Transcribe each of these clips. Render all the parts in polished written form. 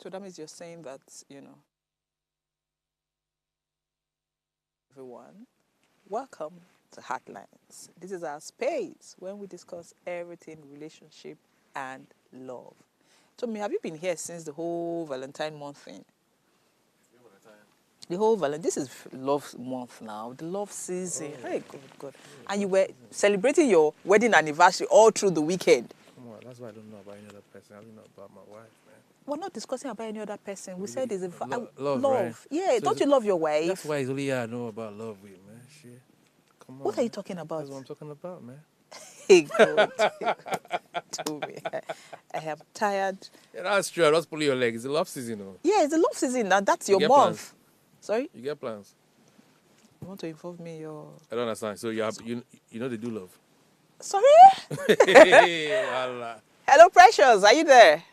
So that means you're saying that, everyone, welcome to Heartlines. This is our space when we discuss everything relationship and love. So, me, have you been here since the whole Valentine month thing? The whole Valentine. This is love month now, the love season. Oh, hey, God. And you were celebrating your wedding anniversary all through the weekend. Come on, that's why I don't know about any other person. I don't know about my wife, man. We're not discussing about any other person. We said it's a love, love. right? Yeah, So don't you love your wife? That's why it's only I know about love with, man. Shit. Come on. What are you talking about? That's what I'm talking about, man. Hey, God. To me. I am tired. Yeah, that's true. I just pull your leg. It's the love season, though. Yeah, it's the love season. Now that's your get month. Plans? Sorry? You get plans? You want to involve me in your... I don't understand. So you know they do love? Sorry? Allah. Hello, Precious. Are you there?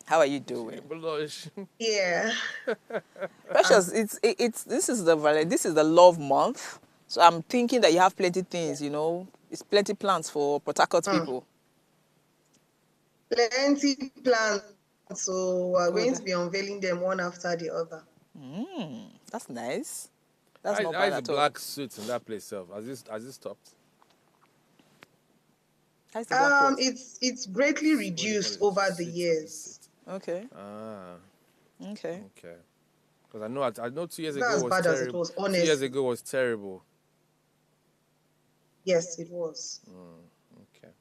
How are you doing? Yeah. Precious, this is the love month. So I'm thinking that you have plenty things, It's plenty plans for Port Harcourt people. Plenty plans. So we're going to be unveiling them one after the other. That's nice. That's not How bad is at the all. black suits in that place, self? Has this stopped? How's the black coat? It's greatly reduced over the years. Okay. Okay. Because I know 2 years Not ago as was bad as it terrible. was, 2 years honestly. ago was terrible. Yes, it was. Okay.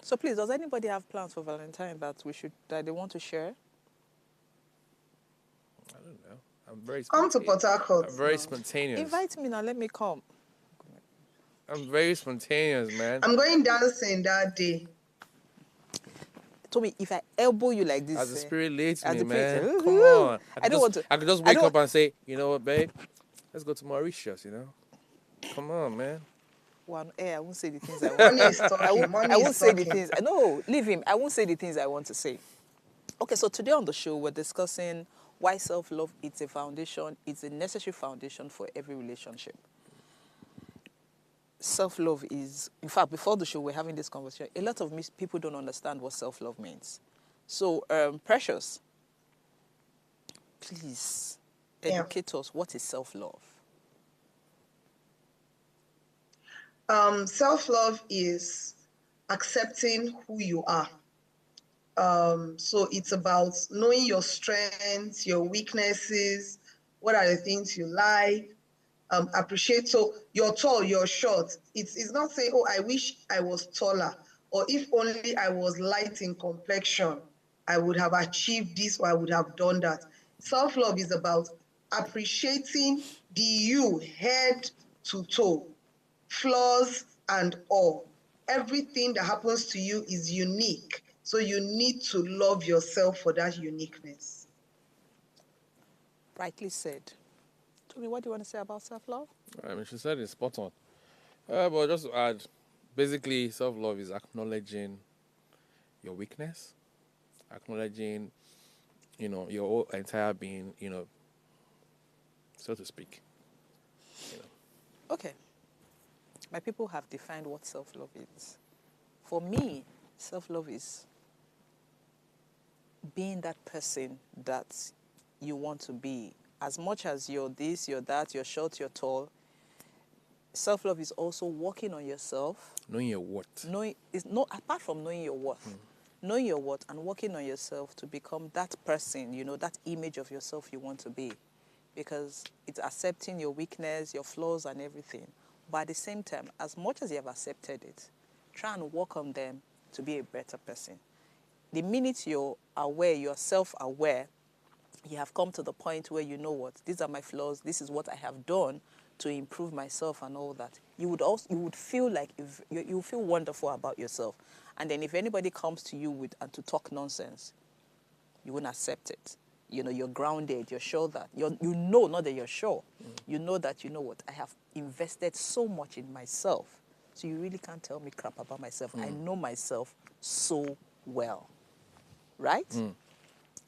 So please, does anybody have plans for Valentine that they want to share? I don't know. I'm very Come to Port Harcourt. I'm very spontaneous. Invite me now. Let me come. I'm very spontaneous, man. I'm going dancing that day. Tommy, if I elbow you like this, as the spirit leads me, the man. spirit- Come on. I don't want to. I could just wake up and say, you know what, babe? Let's go to Mauritius, Come on, man. One I won't say the things I want. Money is talking. I won't say the things. No, leave him. I won't say the things I want to say. Okay, so today on the show, we're discussing why self-love is a foundation. It's a necessary foundation for every relationship. Self-love is, in fact, before the show, we're having this conversation. A lot of people don't understand what self-love means. So, Precious, please educate us. What is self-love? Self-love is accepting who you are. So it's about knowing your strengths, your weaknesses, what are the things you like, appreciate. So you're tall, you're short. It's not saying, oh, I wish I was taller, or if only I was light in complexion, I would have achieved this or I would have done that. Self-love is about appreciating the you head to toe, flaws and all. Everything that happens to you is unique. So you need to love yourself for that uniqueness. Rightly said. Tony, what do you want to say about self-love? I mean, she said it's spot on. But just to add, basically, self-love is acknowledging your weakness, acknowledging, your whole entire being, so to speak. Okay. My people have defined what self-love is. For me, self-love is being that person that you want to be. As much as you're this, you're that, you're short, you're tall, self-love is also working on yourself. Knowing your worth. Apart from knowing your worth. Knowing your worth and working on yourself to become that person, that image of yourself you want to be. Because it's accepting your weakness, your flaws and everything. But at the same time, as much as you have accepted it, try and work on them to be a better person. The minute you're aware, you're self-aware, you have come to the point where you know what, these are my flaws, this is what I have done to improve myself and all that. You would feel like you feel wonderful about yourself. And then if anybody comes to you and to talk nonsense, you won't accept it. You're grounded, you're sure that, not that you're sure, you know that, I have invested so much in myself. So you really can't tell me crap about myself. I know myself so well. Right?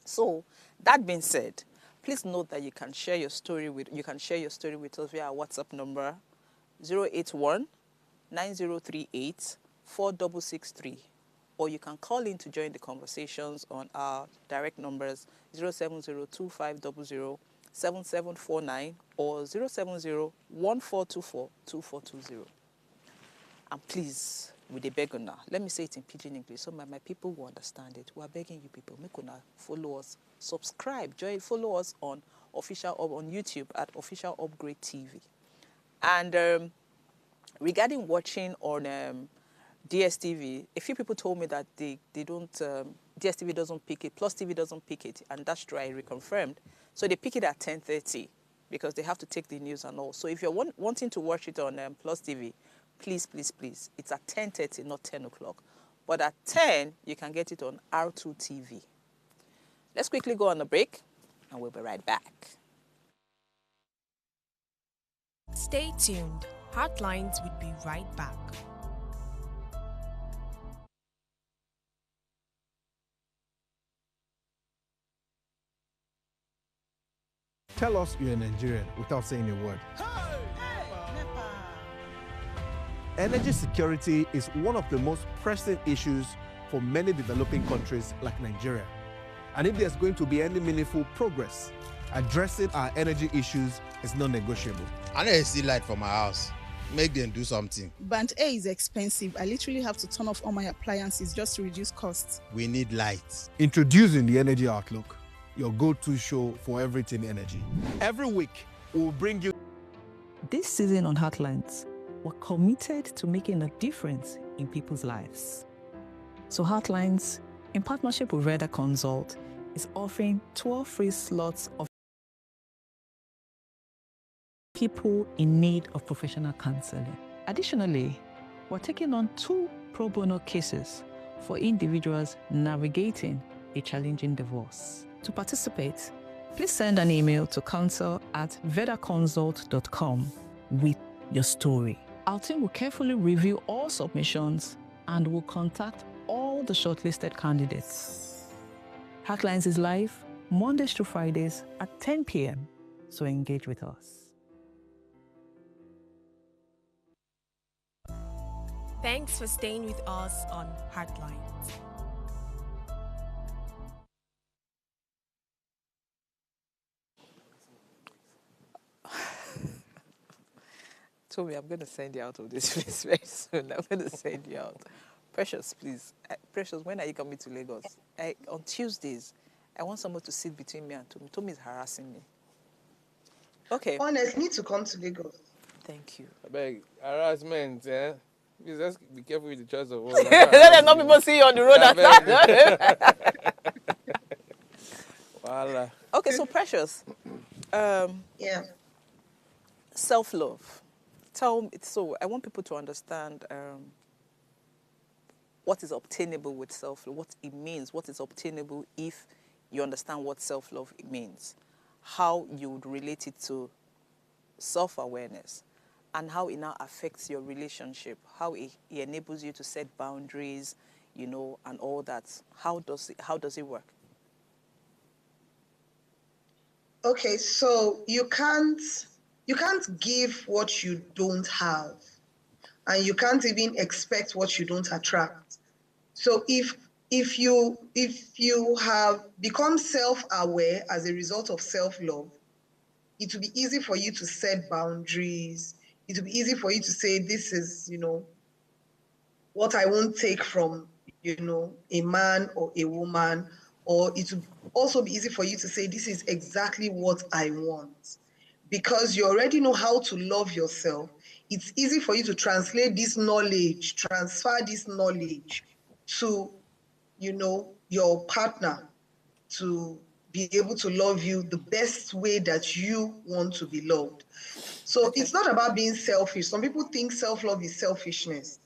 So, that being said, please note that you can share your story with us via our WhatsApp number 081 9038 4663. or you can call in to join the conversations on our direct numbers 07025007749 or 07014242420. And please, with the beg now, let me say it in pidgin English so my people will understand it. We are begging you people, make una follow us, subscribe, follow us on on YouTube at Official Upgrade TV. And regarding watching on DSTV, a few people told me that they don't, DSTV doesn't pick it, Plus TV doesn't pick it, and that's true, I reconfirmed. So they pick it at 10:30 because they have to take the news and all. So if you're wanting to watch it on Plus TV, please, it's at 10:30, not 10 o'clock. But at 10, you can get it on R2 TV. Let's quickly go on a break, and we'll be right back. Stay tuned. Heartlines will be right back. Tell us you're a Nigerian without saying a word. Energy security is one of the most pressing issues for many developing countries like Nigeria. And if there's going to be any meaningful progress, addressing our energy issues is non-negotiable. I need to see light for my house. Make them do something. Band A is expensive. I literally have to turn off all my appliances just to reduce costs. We need light. Introducing the Energy Outlook, your go-to show for everything energy. Every week, we'll bring you... This season on Heartlines, we're committed to making a difference in people's lives. So Heartlines, in partnership with Reda Consult, is offering 12 free slots of people in need of professional counseling. Additionally, we're taking on 2 pro bono cases for individuals navigating a challenging divorce. To participate, please send an email to counsel@vedaconsult.com with your story. Our team will carefully review all submissions and will contact all the shortlisted candidates. Heartlines is live Mondays to Fridays at 10 p.m., so engage with us. Thanks for staying with us on Heartlines. Told me I'm going to send you out of this place very soon. I'm going to send you out. Precious, please. Precious, when are you coming to Lagos? On Tuesdays, I want someone to sit between me and Tomi. Tomi is harassing me. Okay. Honestly, need to come to Lagos. Thank you. I beg, harassment, eh? Please just be careful with the choice of words. Let them not people see you on the road. Voila. Okay, so Precious. Yeah. Self-love. So I want people to understand what is obtainable with self-love, what it means, what is obtainable if you understand what self-love means, how you would relate it to self-awareness, and how it now affects your relationship, how it enables you to set boundaries, and all that. How does it work? Okay, so you can't give what you don't have, and you can't even expect what you don't attract. So if you have become self-aware as a result of self-love, it will be easy for you to set boundaries. It will be easy for you to say, this is, what I won't take from, a man or a woman. Or it will also be easy for you to say, this is exactly what I want. Because you already know how to love yourself, it's easy for you to transfer this knowledge to, your partner, to be able to love you the best way that you want to be loved. So It's not about being selfish. Some people think self-love is selfishness.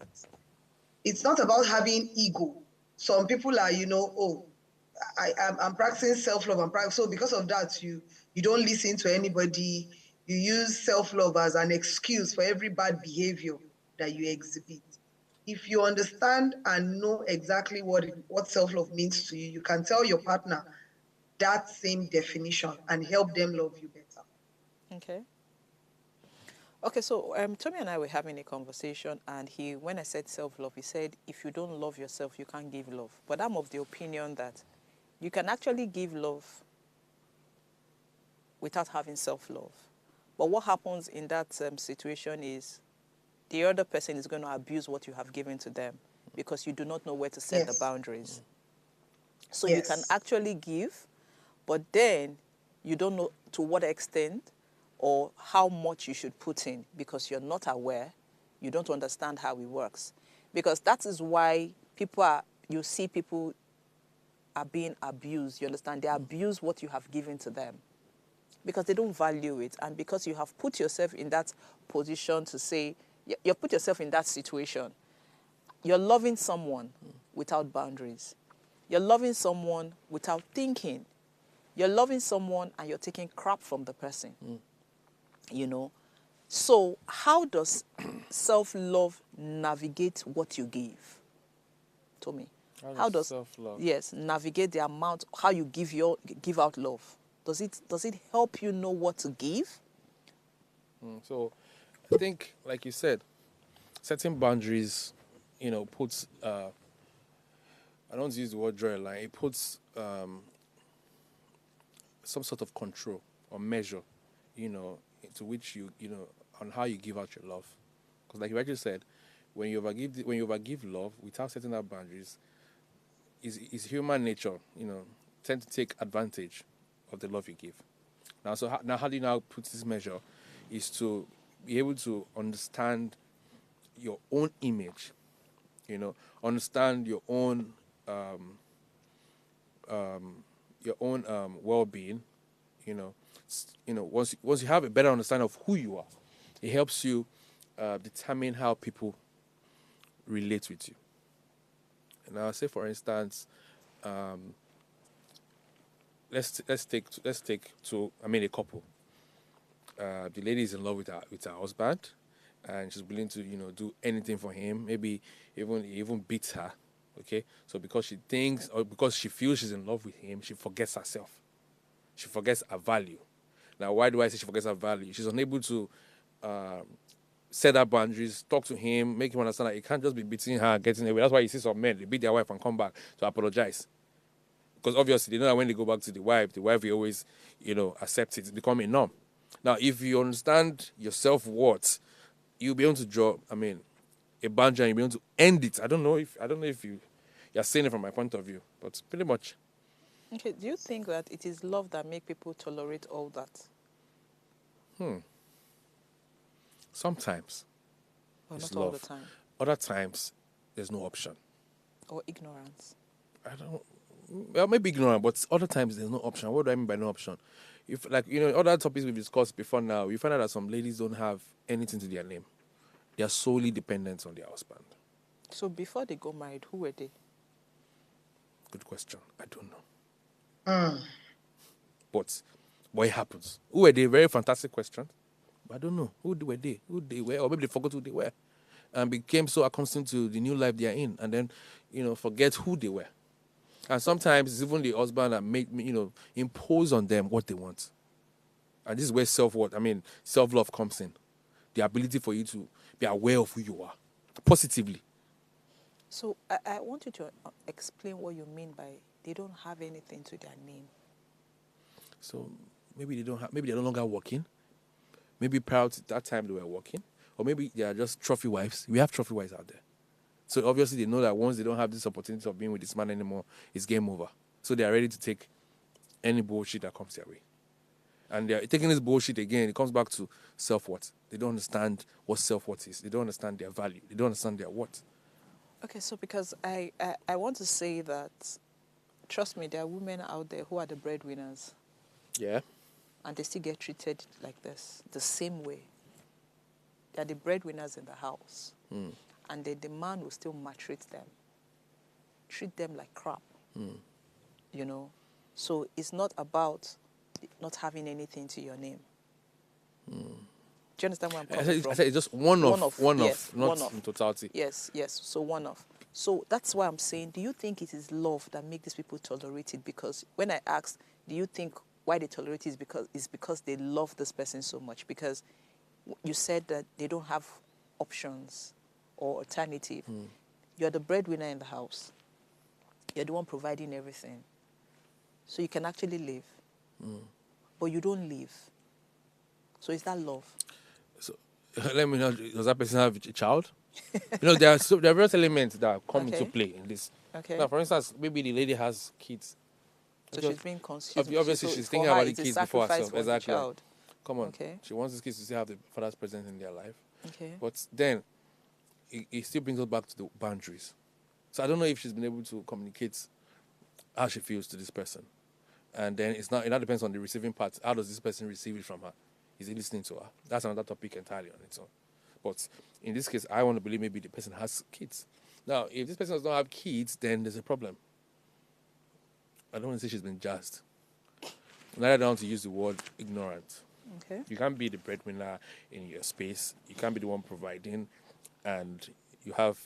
It's not about having ego. Some people are, I'm practicing self-love. So because of that, you don't listen to anybody. You use self-love as an excuse for every bad behavior that you exhibit. If you understand and know exactly what self-love means to you, you can tell your partner that same definition and help them love you better. Okay. Okay, so Tommy and I were having a conversation, and when I said self-love, he said, if you don't love yourself, you can't give love. But I'm of the opinion that you can actually give love without having self-love. But what happens in that situation is the other person is going to abuse what you have given to them because you do not know where to set the Yes. boundaries. So you can Yes. actually give, but then you don't know to what extent or how much you should put in because you're not aware, you don't understand how it works. Because that is why you see people are being abused, you understand? They abuse what you have given to them because they don't value it, and because you have put yourself in that position to say, you put yourself in that situation. You're loving someone without boundaries. You're loving someone without thinking. You're loving someone and you're taking crap from the person. You know? So how does self-love navigate what you give? Tommy. How does self-love? Yes, navigate the amount, how you give out love? Does it help you know what to give? So I think, like you said, setting boundaries, puts, I don't want to use the word draw a line, it puts some sort of control or measure, into which on how you give out your love. Because like you actually said, when you overgive love without setting out boundaries, is human nature, tend to take advantage of the love you give. Now, how do you now put this measure? Is to be able to understand your own image, understand your own well-being. Once you have a better understanding of who you are, it helps you determine how people relate with you. And I'll say, for instance, let's take a couple. The lady is in love with her husband, and she's willing to do anything for him. Maybe even beats her. Okay, so because she thinks or because she feels she's in love with him, she forgets herself. She forgets her value. Now, why do I say she forgets her value? She's unable to set up boundaries, talk to him, make him understand that he can't just be beating her, getting away. That's why you see some men, they beat their wife and come back to apologize. Because obviously they know that when they go back to the wife will always, accept it. It's becoming a norm. Now, if you understand your self-worth, you'll be able to draw, a boundary and you'll be able to end it. I don't know if you're saying it from my point of view, but pretty much. Okay, do you think that it is love that make people tolerate all that? Sometimes. Or It's not all love. the time? Other times, there's no option. Or ignorance? Well, maybe ignorant, but other times there's no option. What do I mean by no option? If, other topics we've discussed before now, you find out that some ladies don't have anything to their name. They are solely dependent on their husband. So before they got married, who were they? Good question. I don't know. But what happens? Who were they? Very fantastic question. But I don't know. Who were they? Who they were? Or maybe they forgot who they were. And became so accustomed to the new life they are in. And then, forget who they were. And sometimes it's even the husband that impose on them what they want. And this is where self-love comes in. The ability for you to be aware of who you are. Positively. So I want you to explain what you mean by they don't have anything to their name. So maybe they're no longer working. Maybe prior to that time they were working. Or maybe they are just trophy wives. We have trophy wives out there. So obviously they know that once they don't have this opportunity of being with this man anymore, it's game over. So they are ready to take any bullshit that comes their way. And they're taking this bullshit again. It comes back to self-worth. They don't understand what self-worth is. They don't understand their value. They don't understand their worth. Okay, so because I want to say that, trust me, there are women out there who are the breadwinners. Yeah. And they still get treated like this, the same way. They are the breadwinners in the house. And the man will still maltreat them. Treat them like crap. So it's not about not having anything to your name. Do you understand where I'm coming from? I said it's just one off, yes, not one-off. in totality. Yes, so one off. So that's why I'm saying, do you think it is love that makes these people tolerate it? Because when I asked, do you think why they tolerate it is because they love this person so much? Because you said that they don't have options or alternative. You're the breadwinner in the house. You're the one providing everything. So you can actually live. But you don't live. So is that love? So let me know, does that person have a child? There are various elements that come into play in this. Okay. Now, for instance, maybe the lady has kids. So she's being consumed. Obviously, she's thinking about the kids before herself. Exactly. Come on. Okay. She wants these kids to still have the father's presence in their life. Okay. But then, it still brings us back to the boundaries. So I don't know if she's been able to communicate how she feels to this person. And then it now depends on the receiving part. How does this person receive it from her? Is he listening to her? That's another topic entirely on its own. But in this case, I want to believe maybe the person has kids. Now, if this person does not have kids, then there's a problem. I don't want to say she's been jazzed. Neither do I want to use the word ignorant. Okay. You can't be the breadwinner in your space. You can't be the one providing, and you have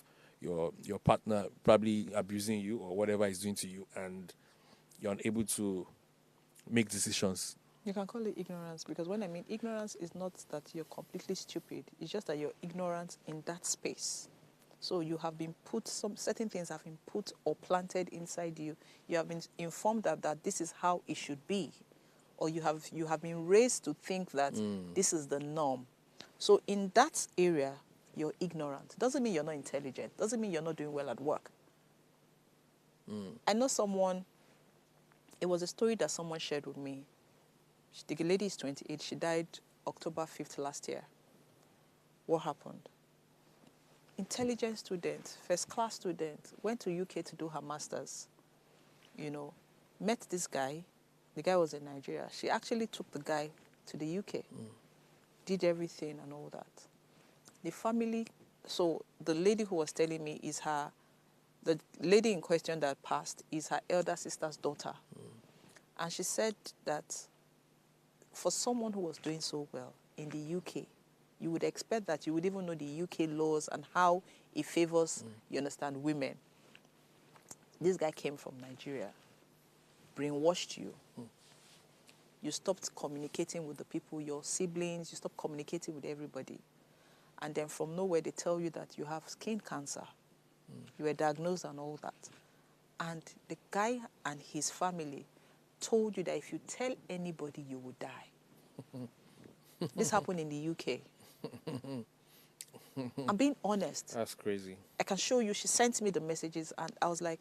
your partner probably abusing you or whatever he's doing to you, and you're unable to make decisions. You can call it ignorance, because when I mean ignorance, is not that you're completely stupid. It's just that you're ignorant in that space. So you have been certain things have been put or planted inside you. You have been informed that this is how it should be. Or you have been raised to think that this is the norm. So in that area, you're ignorant. Doesn't mean you're not intelligent. Doesn't mean you're not doing well at work. I know someone, it was a story that someone shared with me. The lady is 28. She died October 5th last year. What happened? Intelligent student, first class student, went to UK to do her master's. Met this guy. The guy was in Nigeria. She actually took the guy to the UK. Did everything and all that. The family, so the lady who was telling me the lady in question that passed is her elder sister's daughter. And she said that for someone who was doing so well in the UK, you would expect that you would even know the UK laws and how it favors, you understand, women. This guy came from Nigeria, brainwashed you. You stopped communicating with the people, your siblings, you stopped communicating with everybody. And then from nowhere, they tell you that you have skin cancer. You were diagnosed and all that. And the guy and his family told you that if you tell anybody, you will die. This happened in the UK. I'm being honest. That's crazy. I can show you. She sent me the messages, and I was like,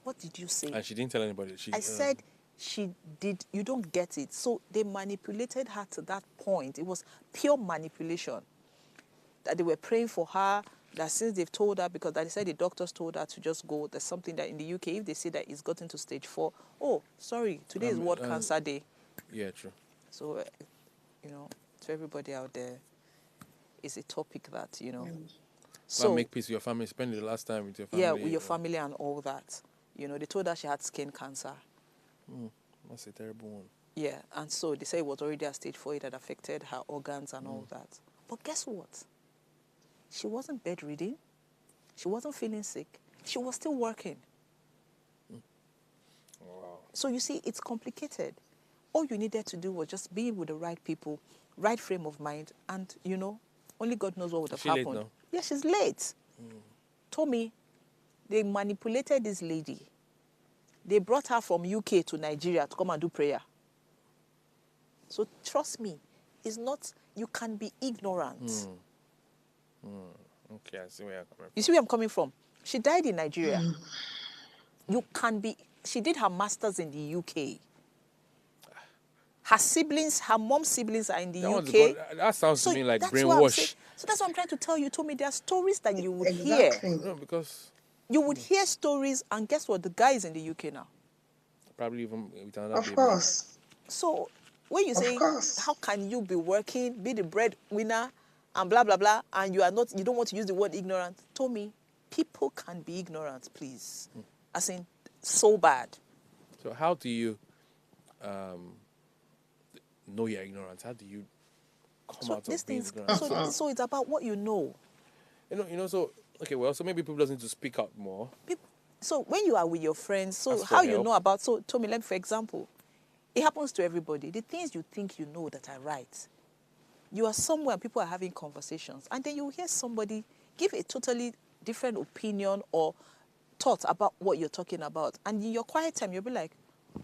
what did you say? And she didn't tell anybody. I said, she did. You don't get it. So they manipulated her to that point. It was pure manipulation. That they were praying for her, that since they've told her, because they said the doctors told her to just go, there's something that in the UK, if they say that it's gotten to stage 4, oh, sorry, today is World Cancer Day. Yeah, true. So, to everybody out there, it's a topic that, So make peace with your family, spend the last time with your family. Yeah, with your family and all that. They told her she had skin cancer. That's a terrible one. Yeah, and so they say it was already at stage 4, it had affected her organs and all that. But guess what? She wasn't bedridden. She wasn't feeling sick. She was still working. Wow. So you see, it's complicated. All you needed to do was just be with the right people, right frame of mind, and, only God knows what would have happened. Late now? Yeah, she's late. Told me they manipulated this lady. They brought her from UK to Nigeria to come and do prayer. So trust me, it's not, you can be ignorant. Okay, I see where you're coming from. You see where I'm coming from? She died in Nigeria. You can be, she did her master's in the UK. Her siblings, her mom's siblings are in the UK. That sounds to me like that's brainwash. So that's what I'm trying to tell you. Told me there are stories that you would Exactly. hear. No, because You would hear stories, and guess what? The guy is in the UK now. probably even with another Of baby. course. So when you say, course. how can you be working, be the breadwinner, and blah, blah, blah, and you don't want to use the word ignorant? Told me, people can be ignorant, please. As in, so bad. So how do you know you're ignorant? How do you come out of being ignorant? So it's about what you know. So maybe people doesn't need to speak out more. So when you are with your friends, so Ask for how you help. know about, so Tommy, for example, it happens to everybody. The things you think you know that are right, You are somewhere and people are having conversations, and then you hear somebody give a totally different opinion or thought about what you're talking about. And in your quiet time, you'll be like,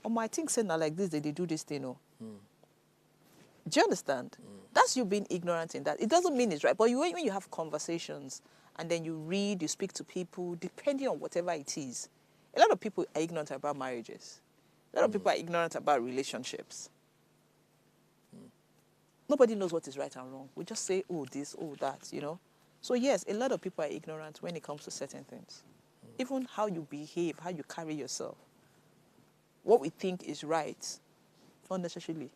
oh, my think saying like this, they do this thing. Oh. Do you understand? That's you being ignorant in that. It doesn't mean it's right. But when you have conversations and then you read, you speak to people, depending on whatever it is, a lot of people are ignorant about marriages. A lot of people are ignorant about relationships. Nobody knows what is right and wrong. We just say, oh, this, oh, that, you know. So yes, a lot of people are ignorant when it comes to certain things. Even how you behave, how you carry yourself. What we think is right, not necessarily,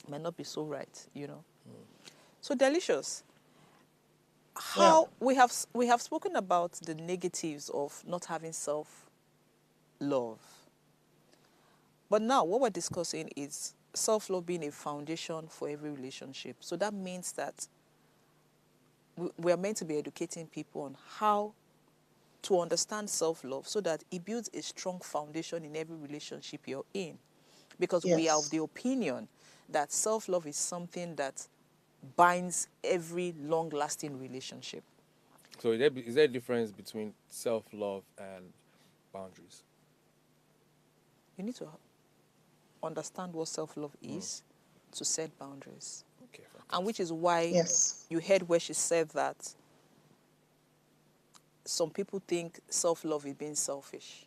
might not be so right, you know. So Delicious, how we have spoken about the negatives of not having self-love. But now what we're discussing is self-love being a foundation for every relationship. So that means that we are meant to be educating people on how to understand self-love so that it builds a strong foundation in every relationship you're in. Because we are of the opinion that self-love is something that binds every long-lasting relationship. So is there a difference between self-love and boundaries? You need to understand what self-love is to set boundaries. Okay, fantastic. And which is why you heard where she said that some people think self-love is being selfish.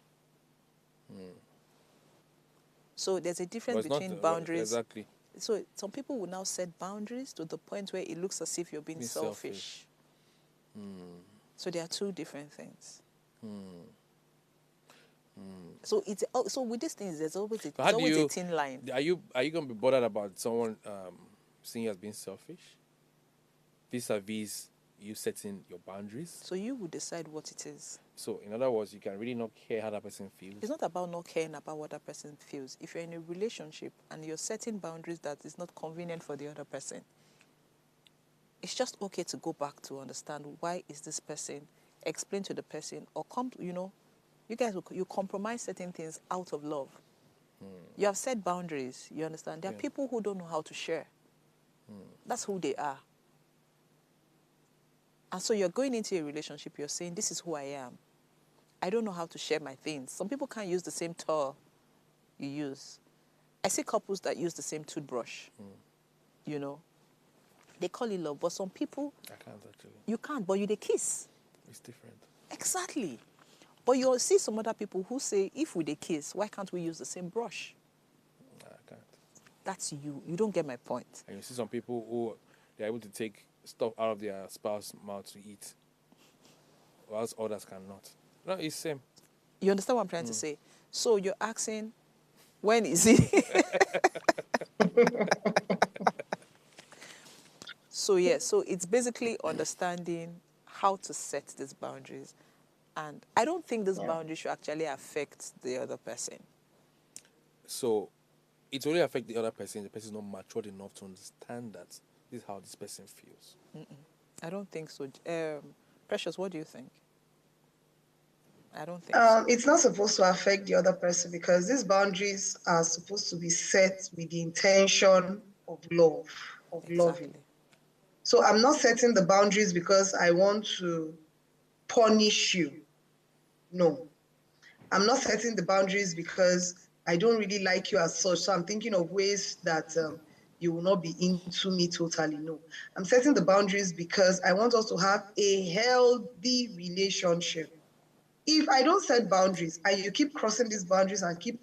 So there's a difference between boundaries. Exactly. So some people will now set boundaries to the point where it looks as if you're being selfish. So there are two different things. So it's so with these things, there's always a thin line. Are you going to be bothered about someone seeing you as being selfish, vis-a-vis you setting your boundaries? So you will decide what it is. So in other words, you can really not care how that person feels. It's not about not caring about what that person feels. If you're in a relationship and you're setting boundaries that is not convenient for the other person, it's just okay to go back to understand why is this person, explain to the person, or you guys you compromise certain things out of love. You have set boundaries, you understand? There are people who don't know how to share. That's who they are. And so you're going into a relationship, you're saying, this is who I am. I don't know how to share my things. Some people can't use the same tool you use. I see couples that use the same toothbrush. You know, they call it love, but some people... I can't actually. You can't, but they kiss. It's different. Exactly. But you'll see some other people who say, if we kiss, why can't we use the same brush? I can't. That's you. You don't get my point. And you see some people who they're able to take stuff out of their spouse's mouth to eat, whilst others cannot. No, it's same. You understand what I'm trying to say? So you're asking, when is it? So it's basically understanding how to set these boundaries. And I don't think this boundary should actually affect the other person. So it only affects the other person. The person is not matured enough to understand that this is how this person feels. I don't think so. Precious, what do you think? I don't think so. It's not supposed to affect the other person because these boundaries are supposed to be set with the intention of love, loving. So I'm not setting the boundaries because I want to punish you. No. I'm not setting the boundaries because I don't really like you as such. So I'm thinking of ways that you will not be into me totally. No. I'm setting the boundaries because I want us to have a healthy relationship. If I don't set boundaries and you keep crossing these boundaries and keep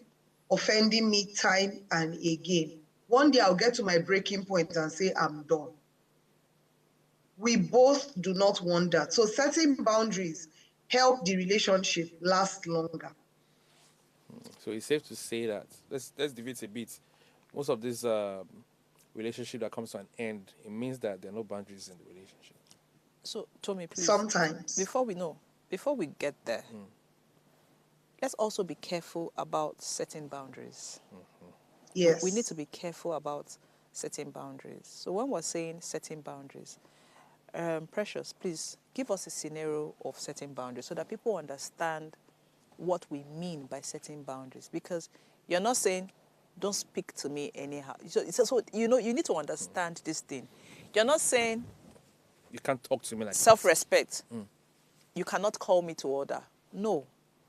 offending me time and again, one day I'll get to my breaking point and say, I'm done. We both do not want that. So setting boundaries help the relationship last longer. So it's safe to say that, let's debate a bit. Most of this relationship that comes to an end, it means that there are no boundaries in the relationship. So, Tommy, please. Sometimes. Before we get there, let's also be careful about setting boundaries. Yes. We need to be careful about setting boundaries. So when we're saying setting boundaries, Precious, please give us a scenario of setting boundaries so that people understand what we mean by setting boundaries. Because you're not saying, don't speak to me anyhow. So you need to understand this thing. You're not saying You can't talk to me like self-respect. You cannot call me to order. No.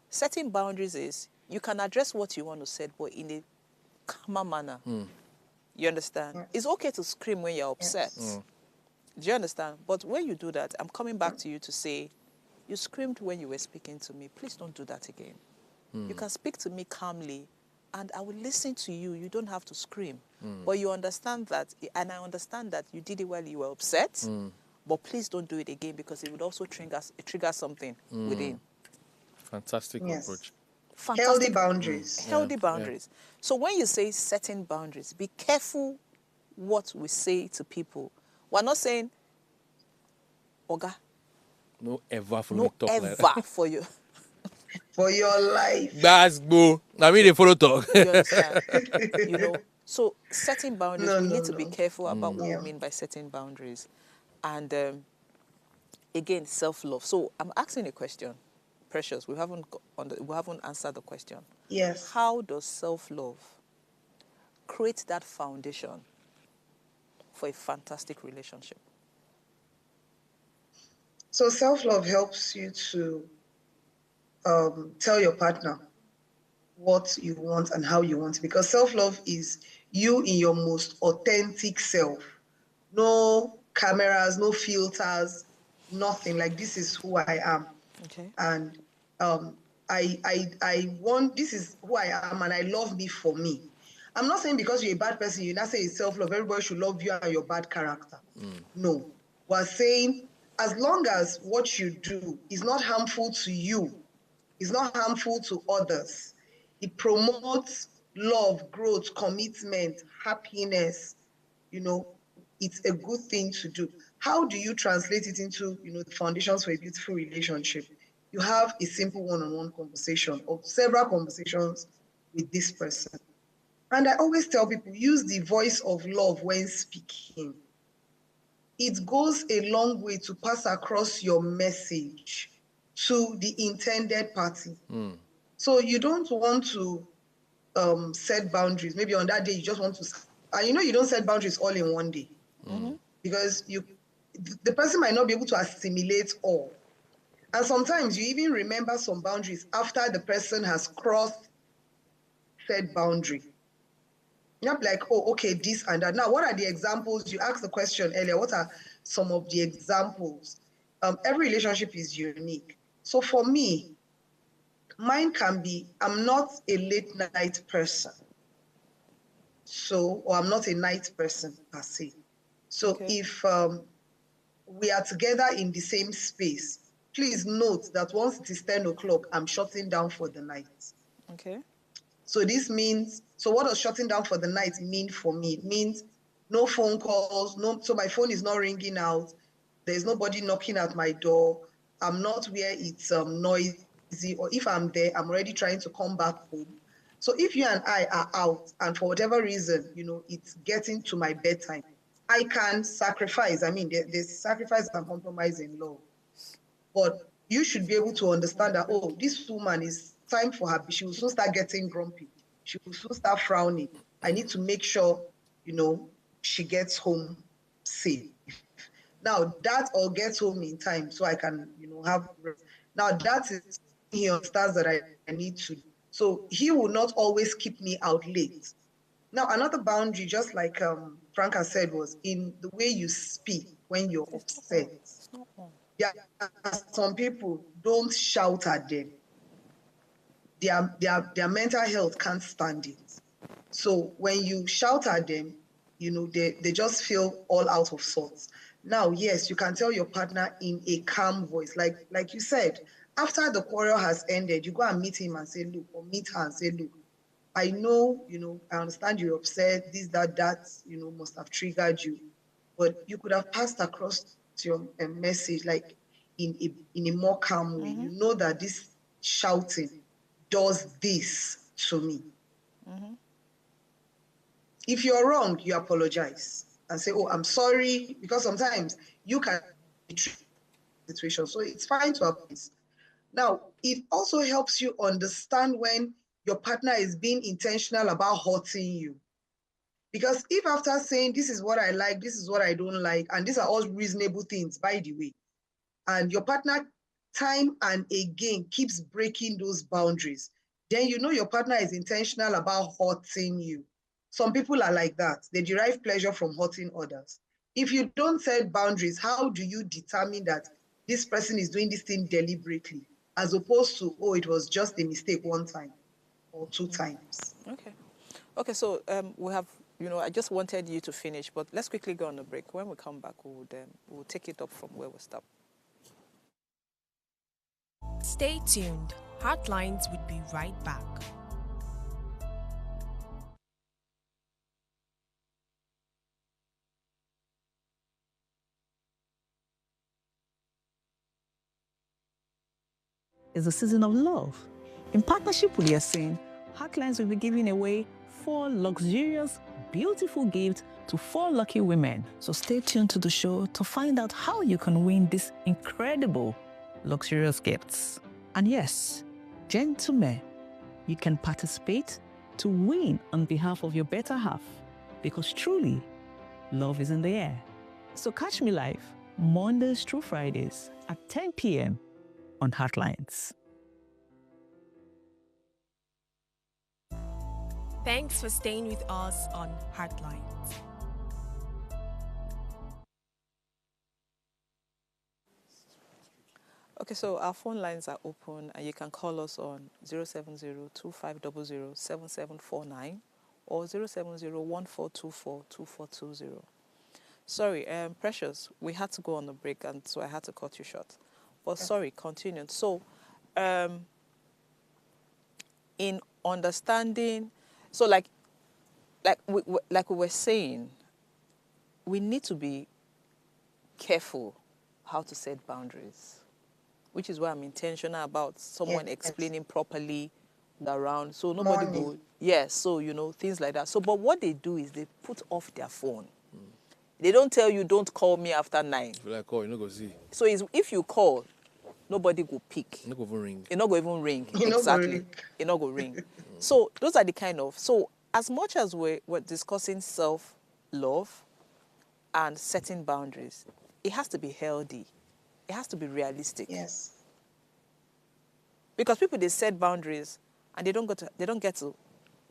Setting boundaries is you can address what you want to say, but in a calmer manner. You understand? Yes. It's okay to scream when you're upset. Yes. Do you understand? But when you do that, I'm coming back to you to say, you screamed when you were speaking to me. Please don't do that again. You can speak to me calmly, and I will listen to you. You don't have to scream. But you understand that, and I understand that you did it while you were upset, but please don't do it again because it would also trigger something within. Fantastic Yes. approach. Fantastic. Healthy boundaries. Healthy boundaries. So when you say setting boundaries, be careful what we say to people. We're not saying, Oga, No ever for me no talk ever like that. for you. For your life. That's go. I mean, they follow talk. You understand? You know, so setting boundaries, No, we no, need to be no. careful about what Yeah. we mean by setting boundaries. And again, self-love. So I'm asking a question. Precious, we haven't answered the question. Yes. How does self-love create that foundation for a fantastic relationship? So self-love helps you to tell your partner what you want and how you want it, because self-love is you in your most authentic self. No cameras, no filters, nothing. Like, this is who I am. Okay. And I want, this is who I am, and I love me for me. I'm not saying because you're a bad person, you not say it's self-love, everybody should love you and your bad character. No. We're saying as long as what you do is not harmful to you, is not harmful to others, it promotes love, growth, commitment, happiness, it's a good thing to do. How do you translate it into, the foundations for a beautiful relationship? You have a simple one-on-one conversation or several conversations with this person. And I always tell people, use the voice of love when speaking. It goes a long way to pass across your message to the intended party. So you don't want to set boundaries. Maybe on that day, you just want to, and you don't set boundaries all in one day. Because the person might not be able to assimilate all. And sometimes you even remember some boundaries after the person has crossed said boundary. You're like, oh, okay, this and that. Now, what are the examples? You asked the question earlier, what are some of the examples? Every relationship is unique. So for me, mine can be, I'm not a late night person. Or I'm not a night person per se. So Okay. if we are together in the same space, please note that once it is 10 o'clock, I'm shutting down for the night. Okay. So this means, so what does shutting down for the night mean for me? It means no phone calls, so my phone is not ringing out. There's nobody knocking at my door. I'm not where it's noisy, or if I'm there, I'm already trying to come back home. So if you and I are out and for whatever reason, it's getting to my bedtime, I can sacrifice. I mean, there's sacrifice and compromise in love. But you should be able to understand that, oh, this woman is time for her. She will soon start getting grumpy. She will soon start frowning. I need to make sure, she gets home safe. Now, that all gets home in time so I can, have rest. Now, that is, he understands that I need to. So he will not always keep me out late. Now, another boundary, just like Franca said, was in the way you speak when you're upset. It's not on. There are some people, don't shout at them. Their mental health can't stand it. So when you shout at them, they just feel all out of sorts. Now, yes, you can tell your partner in a calm voice, like you said, after the quarrel has ended, you go and meet him and say, look, or meet her and say, look, I know, I understand you're upset, this, that, must have triggered you, but you could have passed across your message, like in a more calm way. You know that this shouting does this to me. If you're wrong, you apologize and say, oh, I'm sorry, because sometimes you can situation. So it's fine to apologize. Now, it also helps you understand when your partner is being intentional about hurting you. Because if after saying this is what I like, this is what I don't like, and these are all reasonable things, by the way, and your partner time and again keeps breaking those boundaries, then you know your partner is intentional about hurting you. Some people are like that. They derive pleasure from hurting others. If you don't set boundaries, how do you determine that this person is doing this thing deliberately, as opposed to, oh, it was just a mistake one time or two times? Okay. Okay, so we have, I just wanted you to finish, but let's quickly go on a break. When we come back, we'll take it up from where we stopped. Stay tuned. Heartlines will be right back. It's a season of love. In partnership with Yasin, Heartlines will be giving away 4 luxurious, beautiful gifts to 4 lucky women. So stay tuned to the show to find out how you can win these incredible, luxurious gifts. And yes, gentlemen, you can participate to win on behalf of your better half, because truly, love is in the air. So catch me live Mondays through Fridays at 10 p.m. on Heartlines. Thanks for staying with us on Heartlines. Okay, so our phone lines are open and you can call us on 070-2500-7749 or 070-1424-2420. Sorry, Precious, we had to go on a break and so I had to cut you short. But sorry, continue. So, in understanding, so like we were saying, we need to be careful how to set boundaries, which is why I'm intentional about someone explaining properly around, so nobody go, so things like that. So, but what they do is they put off their phone. They don't tell you, don't call me after 9. If you like call, you not go see. So if you call, nobody go pick. You not go even ring. It not go even ring. You Exactly. It not go ring. So those are the kind of, so as much as we're discussing self-love and setting boundaries, it has to be healthy. It has to be realistic. Yes. Because people, they set boundaries and they don't get to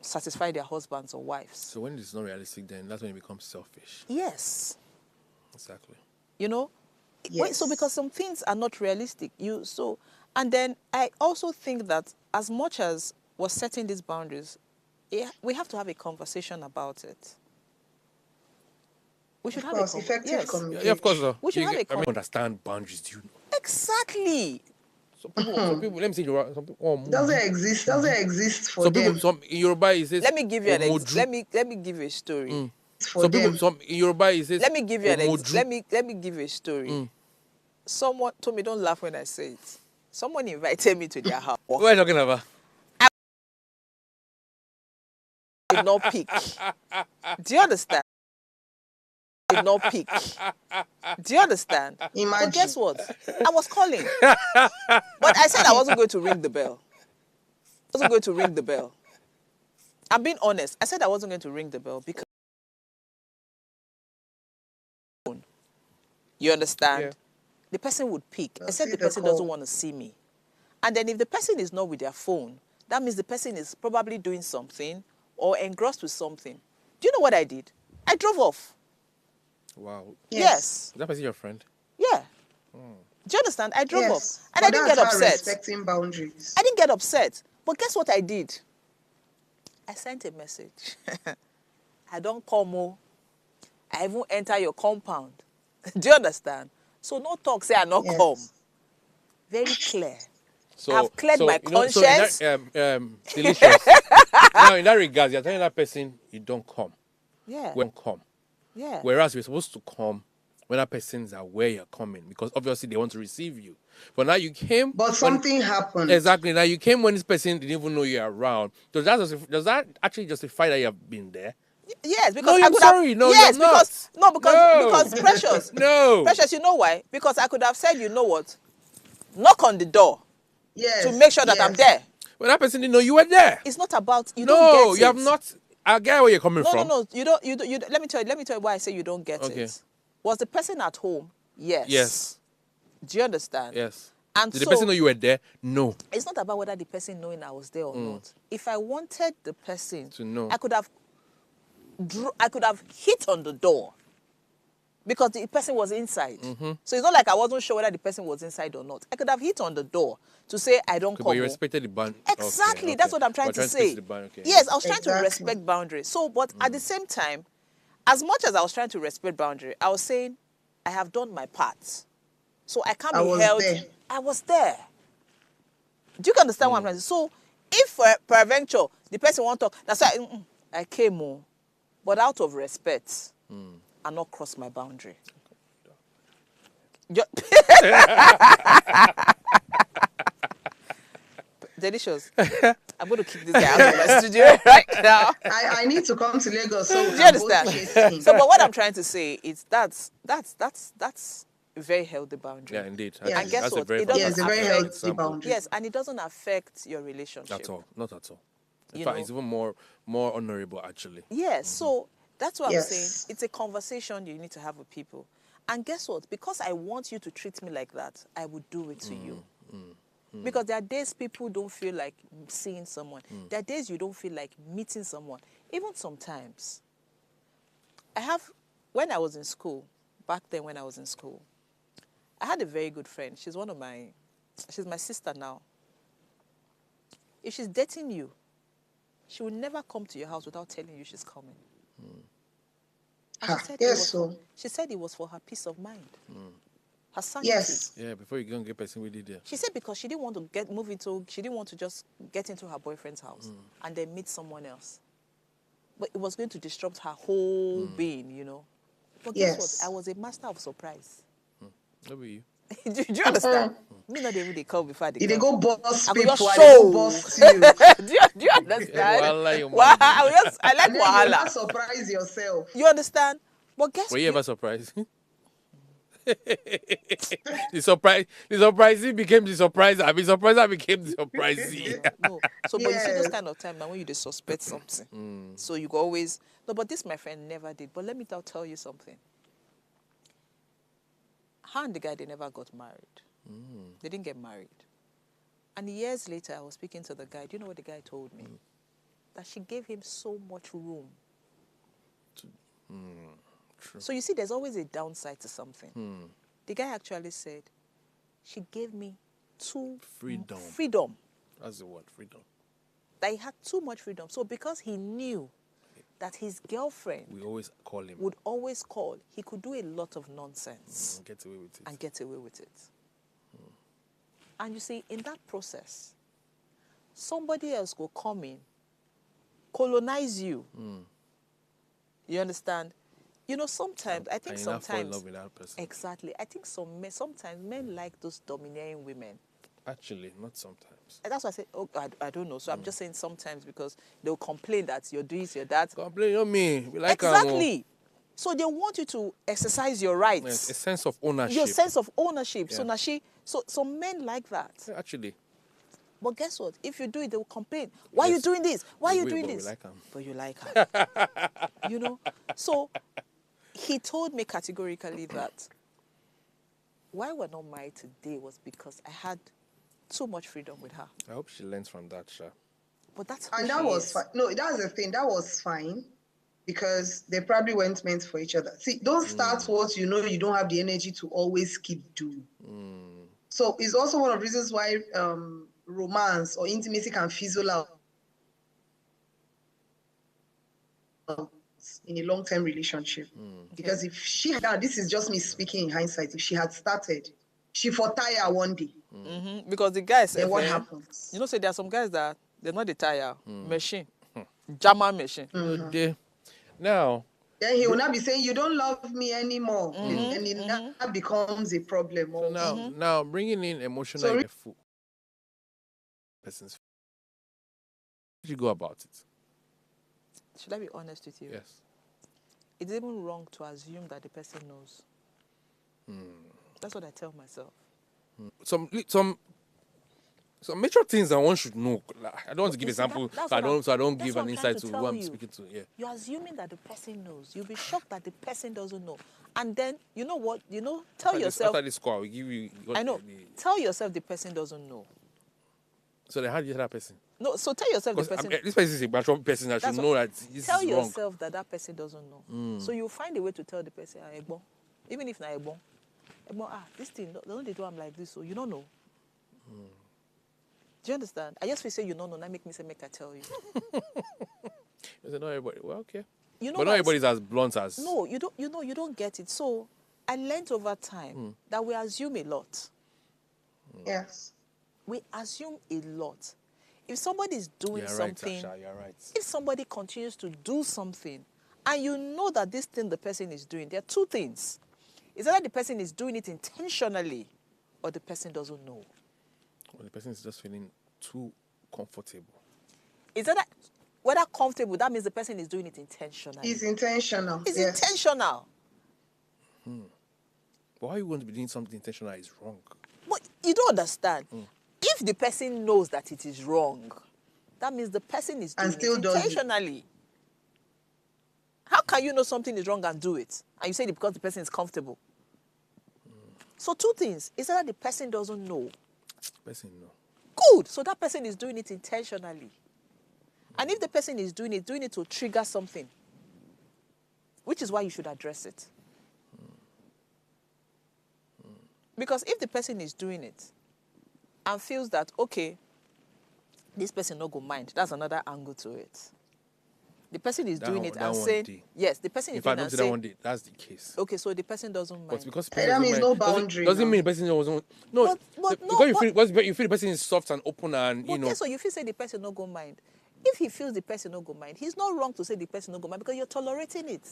satisfy their husbands or wives. So when it's not realistic, then that's when it becomes selfish. Yes. Exactly. Yes. So because some things are not realistic, and then I also think that as much as we're setting these boundaries, we have to have a conversation about it. We should have effective communication. Yeah, of course. We should have a conversation. Understand boundaries, do you know? Exactly. Some people, let me see, some people, doesn't exist for them. Some in Yoruba it says. Let me give you an let me give you a story. For them. Some in Yoruba it says. Let me give you let me give you a story. Someone told me, don't laugh when I say it. Someone invited me to their house. What are you talking about? I did not pick. Do you understand? I did not pick. Do you understand? Imagine. But guess what? I was calling. But I said I wasn't going to ring the bell. I'm being honest. I said I wasn't going to ring the bell because you understand? Yeah. The person would pick, except the person doesn't want to see me. And then if the person is not with their phone, that means the person is probably doing something or engrossed with something. Do you know what I did? I drove off. Wow. Yes. Is that person your friend? Yeah. Do you understand? I drove off. And But I didn't get that's how upset. respecting boundaries. I didn't get upset. But guess what I did? I sent a message. I don't come. I even enter your compound. Do you understand? So no talk, say I not come. Very clear. So, I've cleared my conscience. So in that, delicious. Now, in that regard, you're telling that person you don't come. Yeah. When come. Yeah. Whereas you're supposed to come when that person's aware you're coming, because obviously they want to receive you. But now you came. But something happened. Exactly. Now you came when this person didn't even know you're around. Does that actually justify that you have been there? Yes, because No, I I'm could sorry. have, No, yes, you're not. because Precious. No. Precious, you know why? Because I could have said, you know what? Knock on the door Yes. to make sure that I'm there. Well, that person didn't know you were there. It's not about don't No, get you have it. not I get where you're coming No, from. no, no. You don't. Let me tell you why I say you don't get Okay. it. Was the person at home? Yes. Yes. Do you understand? Yes. And Did the so, person know you were there? No. it's not about whether the person knowing I was there or not. If I wanted the person To know. I could have hit on the door because the person was inside. So it's not like I wasn't sure whether the person was inside or not. I could have hit on the door to say I don't Okay, come. but you respected the boundary. Exactly. That's what I'm trying to say. Okay. Yes, I was trying to Exactly. respect boundaries. So, but at the same time, as much as I was trying to respect boundary, I was saying I have done my part. So I can't I be was held. there. I was there. Do you understand what I'm trying to say? So if peradventure the person won't talk, that's why I came more. But out of respect, I not cross my boundary. Delicious. I'm going to kick this guy out of my studio right now. I need to come to Lagos so we Do you can both understand? chase him. So, but what I'm trying to say is that's a very healthy boundary. Yeah, indeed. Yes. And guess That's what? a very It doesn't Yes, a very affect- healthy example. boundary. Yes, and it doesn't affect your relationship. At all. Not at all. In You fact, know? it's even more honorable, actually. Yes, so that's what I'm Yes. saying. It's a conversation you need to have with people. And guess what? Because I want you to treat me like that, I would do it to you. Because there are days people don't feel like seeing someone. There are days you don't feel like meeting someone. Even sometimes. When I was in school, back then when I was in school, I had a very good friend. She's my sister now. If she's dating you, she will never come to your house without telling you she's coming. And Ha, yes, so she said it was for her peace of mind. Her sanity. yes. Yeah, before you go and get person with it there. She said because she didn't want to she didn't want to just get into her boyfriend's house and then meet someone else. But it was going to disrupt her whole being, you know. But guess Yes. what? I was a master of surprise. What about you? do you understand? Me not even they call before they If they come. go boss I will people, just I dey go show. boss you. do you understand? Wahala, you Wow, man. I like And then you not wahala. surprise yourself. You understand? But guess Were you ever surprised? the surprising became the surprise. I mean, surpriser became the surprising. No. So, but you see those Yes. kind of time now when you just suspect something. So you go always, no, but this my friend never did. But let me tell you something. Her and the guy, they never got married. They didn't get married. And years later, I was speaking to the guy. Do you know what the guy told me? That she gave him so much room. True. So you see, there's always a downside to something. The guy actually said, she gave me freedom. That's the word, freedom. That he had too much freedom. So because he knew that his girlfriend We always call him would always call, he could do a lot of nonsense and get away with it. and get away with it. And you see, in that process, somebody else will come in, colonize you. You understand? You know, sometimes, I think and you now fall in sometimes... love with that person. Exactly. I think sometimes men like those domineering women. Actually, not sometimes. And that's why I say, I don't know. So I'm just saying sometimes because they'll complain that you're doing this, you're that. Complain on me. We like Exactly. So they want you to exercise your rights. Yes, a sense of ownership. Your sense of ownership. So Yeah. now so men like that. Yeah, actually. But guess what? If you do it, they will complain. Why are you Yes. doing this? Why are you Wait, doing but we this? like 'em. But you like her. You know? So he told me categorically that why we're not married today was because I had too much freedom with her. I hope she learns from that, Sha. But that's who And that she was is. fine. No, that's the thing. That was fine because they probably weren't meant for each other. See, don't start what you know you don't have the energy to always keep doing. So it's also one of the reasons why romance or intimacy can fizzle out in a long-term relationship. Because if she had, now this is just me speaking in hindsight, if she had started, she for tire one day, Because the guys, then what happens? you know, say there are some guys that they're not the tire machine, German machine. They- Now, Then he will not be saying, you don't love me anymore. And it now becomes a problem. so now bringing in emotional So re- effort. Person's. How did you go about it? Should I be honest with you? Yes. It's even wrong to assume that the person knows. That's what I tell myself. Some So major things that one should know. Like, I don't want to give You see, example, that's so I what don't that's give what an I'm trying insight to tell who I'm you. speaking to. Yeah. You're assuming that the person knows. You'll be shocked that the person doesn't know. And then, you know what? Tell yourself. After this call, we give you. I know. Tell yourself the person doesn't know. So then, how do you tell that person? No, so tell yourself the Because person. this person is a mature person that should That's know what- that this Tell is wrong. yourself that person doesn't know. So you find a way to tell the person, Egbon, even if not Egbon, this thing, don't they do I'm like this, so you don't know. Do you understand? I just feel say you don't know, that make me say make I tell you. You say, not everybody. Well, okay. You know But not what? everybody's as blunt as. No, you don't. You don't get it. So I learned over time that we assume a lot. Yes. We assume a lot. If somebody is doing You're something, right, Asha, you're right. if somebody continues to do something, and you know that this thing the person is doing, there are two things. It's either the person is doing it intentionally, or the person doesn't know. Well, the person is just feeling too comfortable. Is that whether comfortable? That means the person is doing it intentionally. It's intentional. It's yes. intentional. But why you want to be doing something intentional is wrong. But you don't understand. If the person knows that it is wrong, that means the person is doing And still it does it. intentionally. How can you know something is wrong and do it? And you say it because the person is comfortable. So two things. Is that the person doesn't know. Person no. Good. So that person is doing it intentionally. And if the person is doing it to trigger something, which is why you should address it. Because if the person is doing it and feels that, okay, this person no go mind, that's another angle to it. The person is doing it that and one saying, day. yes, the person is If I doing it don't and say that saying, one day, that's the case. okay, so the person doesn't mind. But because Hey, that means no boundary doesn't now. mean the person doesn't. No, But no, because you feel the person is soft and open and But you know. so you feel say the person no go mind. If he feels the person no go mind, he's not wrong to say the person no go mind because you're tolerating it.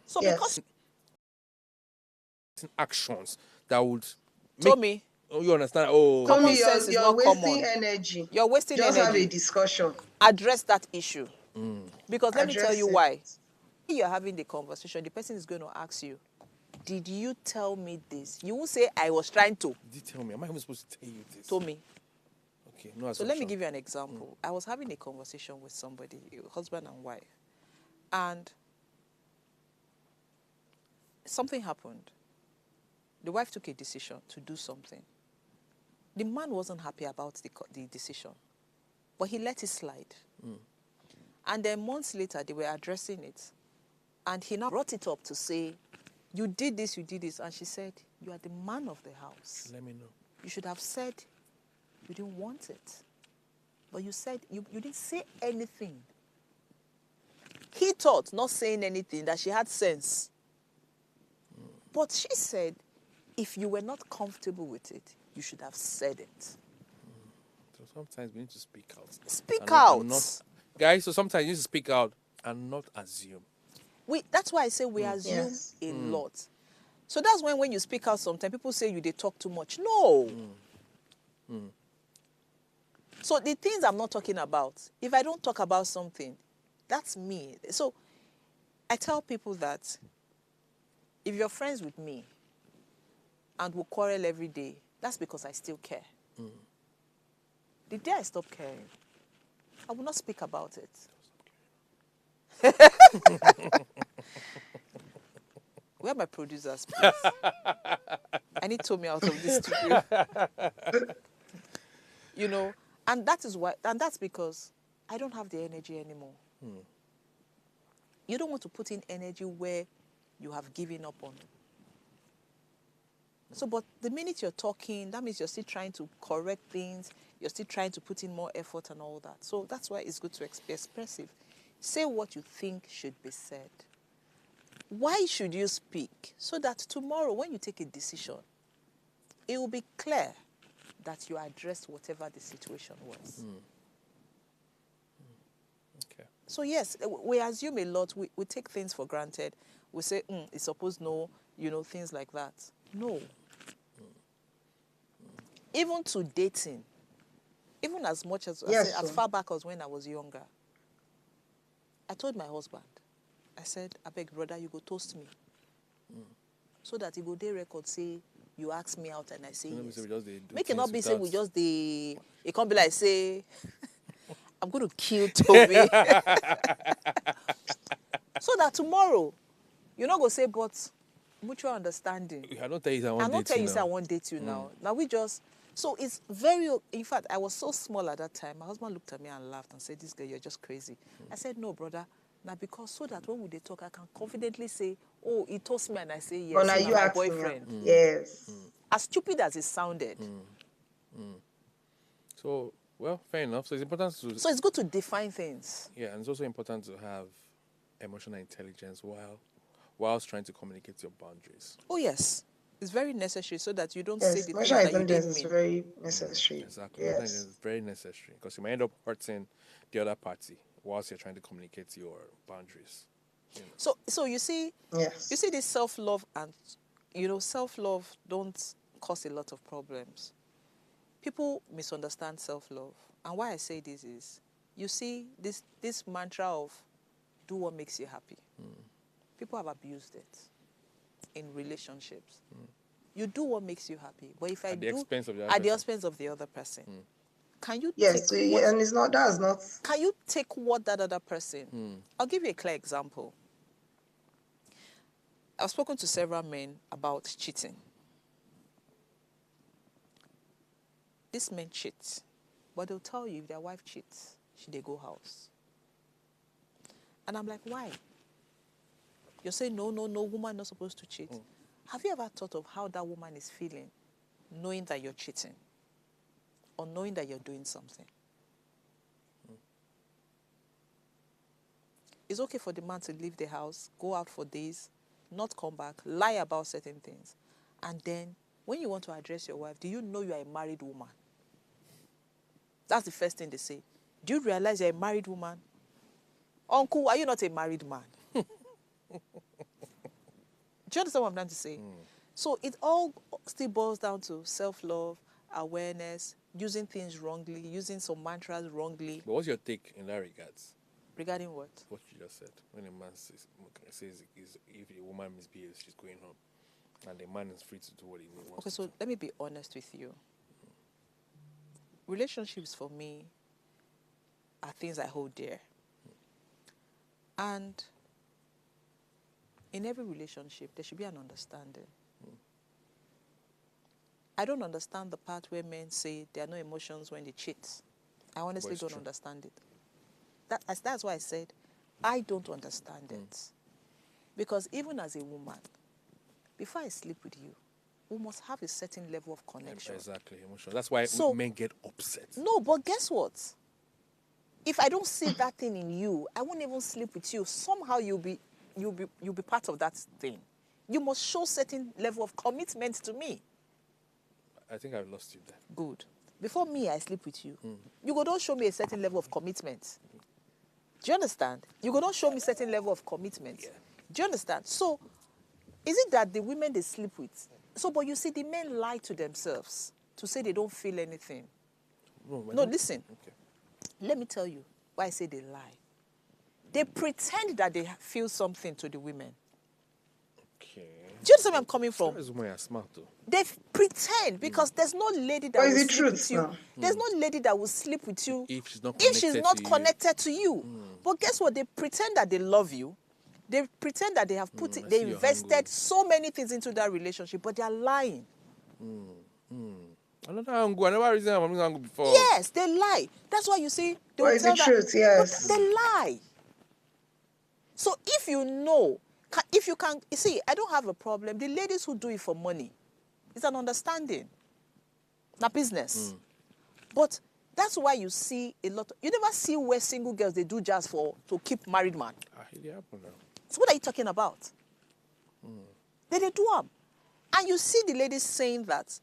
So Yes. because Actions that would Tommy, Oh, you understand? Oh, Common Tommy, sense is you're not wasting common. energy. You're wasting Just have energy. a discussion. Address that issue. Because let me tell Address you it. why. When you're having the conversation, the person is going to ask you, did you tell me this? You won't say, I was trying to. did you tell me? Am I even supposed to tell you this? Tommy. Okay, no. So let me give you an example. I was having a conversation with somebody, a husband and wife, and something happened. The wife took a decision to do something. The man wasn't happy about the decision, but he let it slide. And then months later, they were addressing it. And he now brought it up to say, you did this. And she said, you are the man of the house. Let me know. You should have said you didn't want it. But you said, you didn't say anything. He thought, not saying anything, that she had sense. But she said, if you were not comfortable with it, you should have said it. So sometimes we need to speak out. Speak And out. Guys, so sometimes you need to speak out and not assume. That's why I say we assume Yes. a lot. So that's when you speak out sometimes, people say they talk too much. No. So the things I'm not talking about, if I don't talk about something, that's me. So I tell people that if you're friends with me and we quarrel every day, that's because I still care. The day I stop caring, I will not speak about it. Where are my producers, please? I need Tommy out of this studio. And that is why, and that's because I don't have the energy anymore. You don't want to put in energy where you have given up on. So, but the minute you're talking, that means you're still trying to correct things, you're still trying to put in more effort and all that. So that's why it's good to be expressive. Say what you think should be said. Why should you speak? So that tomorrow when you take a decision, it will be clear that you addressed whatever the situation was. Okay. So yes, we assume a lot. We take things for granted. We say, it's supposed no, things like that. No. Even to dating, even as much as, Yes, I say, as sir. far back as when I was younger, I told my husband, I said, I beg brother, you go toast me. So that he go day record say, you ask me out and I say Let me yes. say we just dey do Make it not things be say we without- just the. It can't be like say, I'm going to kill Toby. So that tomorrow, you're not going to say, but mutual understanding. I don't tell you I I want not date tell you you say I now. won't date you now. Now we just, so it's very, in fact, I was so small at that time. My husband looked at me and laughed and said, this girl, you're just crazy. I said, no, brother. Now because so that when we talk, I can confidently say, oh, he told me and I say, yes, But now he's you my ask me. boyfriend. Yes. As stupid as it sounded. So, well, fair enough. So it's important to So it's good to define things. yeah, and it's also important to have emotional intelligence whilst trying to communicate your boundaries. Oh, yes. It's very necessary so that you don't say Yes, the emotional things that you intelligence didn't is mean. very necessary. Exactly. Emotional Yes. intelligence is very necessary because you might end up hurting the other party whilst you're trying to communicate your boundaries. So you see, Yes. this self-love and, self-love don't cause a lot of problems. People misunderstand self-love. And why I say this is, you see, this mantra of do what makes you happy. People have abused it in relationships. You do what makes you happy. But if I At the do expense of the other at the person. expense of the other person, can you Yes, take what, and it's not, that's not. can you take what that other person? I'll give you a clear example. I've spoken to several men about cheating. These men cheat, but they'll tell you if their wife cheats, they go house. And I'm like, why? You're saying no, woman not supposed to cheat. Have you ever thought of how that woman is feeling, knowing that you're cheating, or knowing that you're doing something? It's okay for the man to leave the house, go out for days, not come back, lie about certain things. And then, when you want to address your wife, do you know you are a married woman? That's the first thing they say. Do you realize you're a married woman? Uncle, are you not a married man? Do you understand what I'm trying to say? So it all still boils down to self-love, awareness, using things wrongly, using some mantras wrongly. But what's your take in that regards? Regarding what? What you just said. When a man says if a woman misbehaves, she's going home. And the man is free to do what he wants. Okay, so let me be honest with you. Relationships for me are things I hold dear. And in every relationship, there should be an understanding. I don't understand the part where men say there are no emotions when they cheat. I honestly it's don't true. understand it. That's why I said I don't understand it. Because even as a woman, before I sleep with you, we must have a certain level of connection. Exactly, emotional. That's why So- men get upset. No, but guess what? If I don't see that thing in you, I won't even sleep with you. Somehow you'll be part of that thing. You must show certain level of commitment to me. I think I've lost you there. Good. Before me, I sleep with you. You go don't show me a certain level of commitment. Do you understand? You go don't show me certain level of commitment. Yeah. Do you understand? So, is it that the women they sleep with? So, but you see, the men lie to themselves to say they don't feel anything. No, listen. Okay. Let me tell you why I say they lie. They pretend that they feel something to the women. Okay. Do you understand where I'm coming from? Those women are smart though. They pretend because there's no lady that But will is it sleep truth with you. now? There's no lady that will sleep with you If she's not if she's connected not to you. connected to you. But guess what? They pretend that they love you. They pretend that they have put I it, they see your invested angle. so many things into that relationship, but they are lying. Another angle. I never reasoned I'm an angle before. Yes, they lie. That's why you see they But will it's tell the that, truth, yes. but they lie. So if you know, if you can, you see, I don't have a problem. The ladies who do it for money, it's an understanding, not business. But that's why you see a lot. You never see where single girls they do just to keep married man. It happened now. So what are you talking about? They do them. And you see the ladies saying that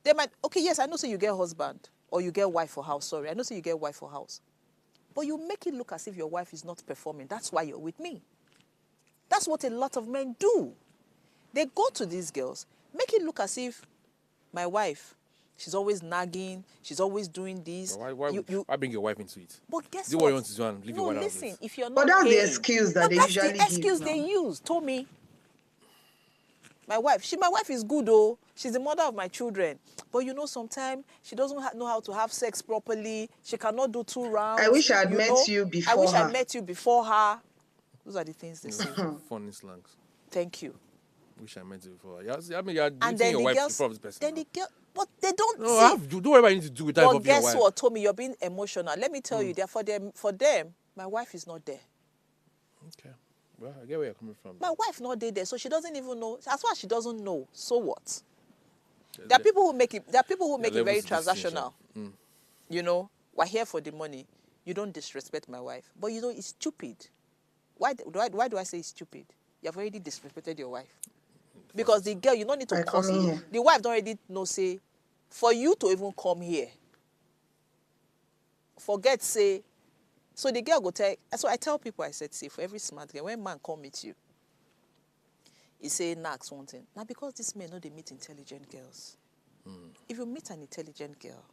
they might, okay, yes, I know say you get husband or you get wife for house, sorry. I know say you get wife for house. But you make it look as if your wife is not performing. That's why you're with me. That's what a lot of men do. They go to these girls, make it look as if my wife, she's always nagging, she's always doing this. But why bring your wife into it? But guess Do what? what you want to do and leave your wife out of listen, it. if you're not But that's the paying, excuse that but they that's usually the give excuse now. they use, Tommy. My wife is good, though. She's the mother of my children. But you know, sometimes she doesn't know how to have sex properly. She cannot do 2 rounds. I wish I had met you before I wish her. I met you before her. Those are the things they say. Funny slangs. Thank you. Wish I met you before. I mean, you're And dating then your the wife girls, before this person. then the girl, but they don't No, see. do whatever you need to do with that But of your guess wife. what, Tommy? You're being emotional. Let me tell you, for them, my wife is not there. Okay. Well, I get where you're coming from. My wife not there, so she doesn't even know. As far as she doesn't know, so what? There are people who make it. There are people who make it very transactional. You know, we're here for the money. You don't disrespect my wife, but you know it's stupid. Why do I say it's stupid? You have already disrespected your wife. Because the girl, you don't need to cause it. The wife don't already know, say, for you to even come here, forget, say, so the girl go tell, so I tell people, I said, see, for every smart girl, when man come meet you, he say, ask one thing. Now, because this men know they meet intelligent girls. If you meet an intelligent girl,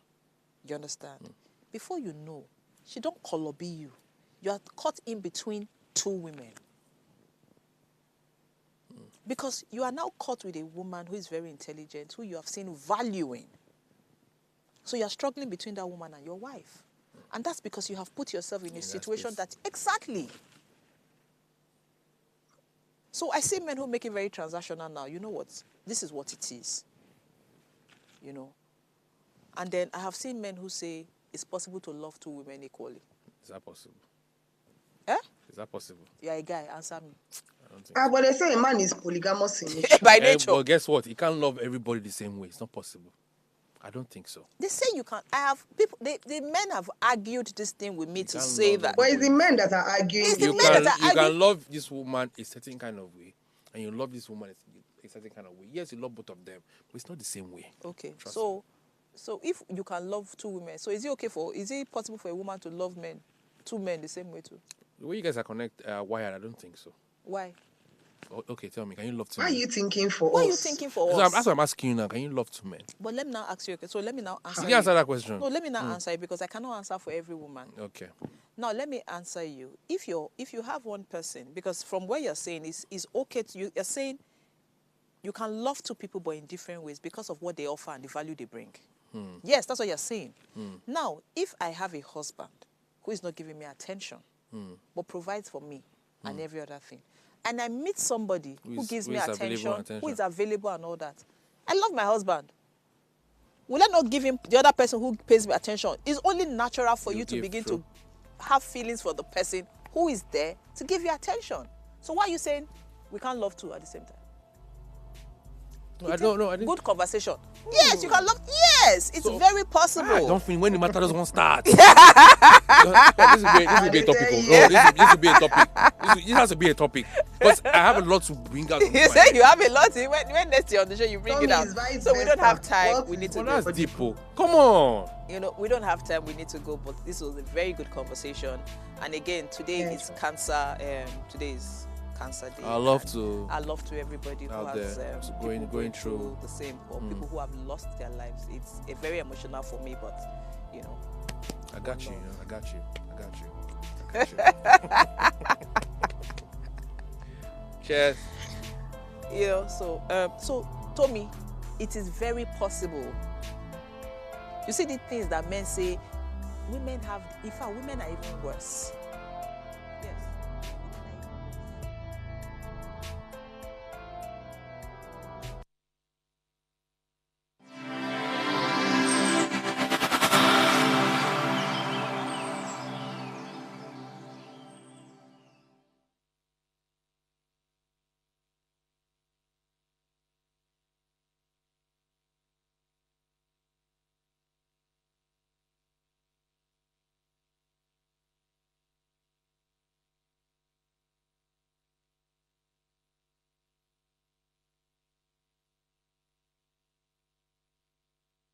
you understand, before you know, she don't color be you. You are caught in between 2 women. Because you are now caught with a woman who is very intelligent, who you have seen value in. So you are struggling between that woman and your wife. And that's because you have put yourself in a situation that... Exactly. So I see men who make it very transactional now. You know what? This is what it is. You know? And then I have seen men who say it's possible to love 2 women equally. Is that possible? Eh? Is that possible? You're a guy. Answer me. I don't think But they say a man is polygamous in nature. By nature. But guess what? He can't love everybody the same way. It's not possible. I don't think so. They say you can't. I have people. The men have argued this thing with me to can't say love that. But it's the men that are arguing. It's the You men that are can arguing. love this woman a certain kind of way, and you love this woman a certain kind of way. Yes, you love both of them, but it's not the same way. Okay, Trust so if you can love 2 women, so is it possible for a woman to love 2 men the same way too? The way you guys are wired, I don't think so. Why? Okay, tell me, can you love 2 Why are men? you thinking for us? Why are you thinking for So us? that's what I'm asking you now. Can you love 2 men? But let me now ask you. Okay, so let me now answer. Can you answer that question? No, let me now answer it because I cannot answer for every woman. Okay. Now let me answer you. If you have one person, because from what you're saying is okay to you, you're saying you can love 2 people but in different ways because of what they offer and the value they bring. Yes, that's what you're saying. Now, if I have a husband who is not giving me attention but provides for me and every other thing, and I meet somebody who gives me attention, who is available and all that, I love my husband. Will I not give him the other person who pays me attention? It's only natural for you to begin to have feelings for the person who is there to give you attention. So why are you saying we can't love 2 at the same time? No, I don't know. Good conversation. Yes, you can love. Yes, it's very possible. I don't think when the matter doesn't start. This will be a topic. This will be a topic. This has to be a topic. Because I have a lot to bring out. You say you have a lot. When next year on the show, you bring it out. So we don't have time. We need to go. That's deep. Come on. You know, we don't have time. We need to go. But this was a very good conversation. And again, today is cancer. Today is Cancer Day. I love to everybody who has going through the same, or people who have lost their lives. It's very emotional for me, but you know. I got you. Cheers. You know, so Tommy, it is very possible. You see the things that men say, women have. In fact, women are even worse.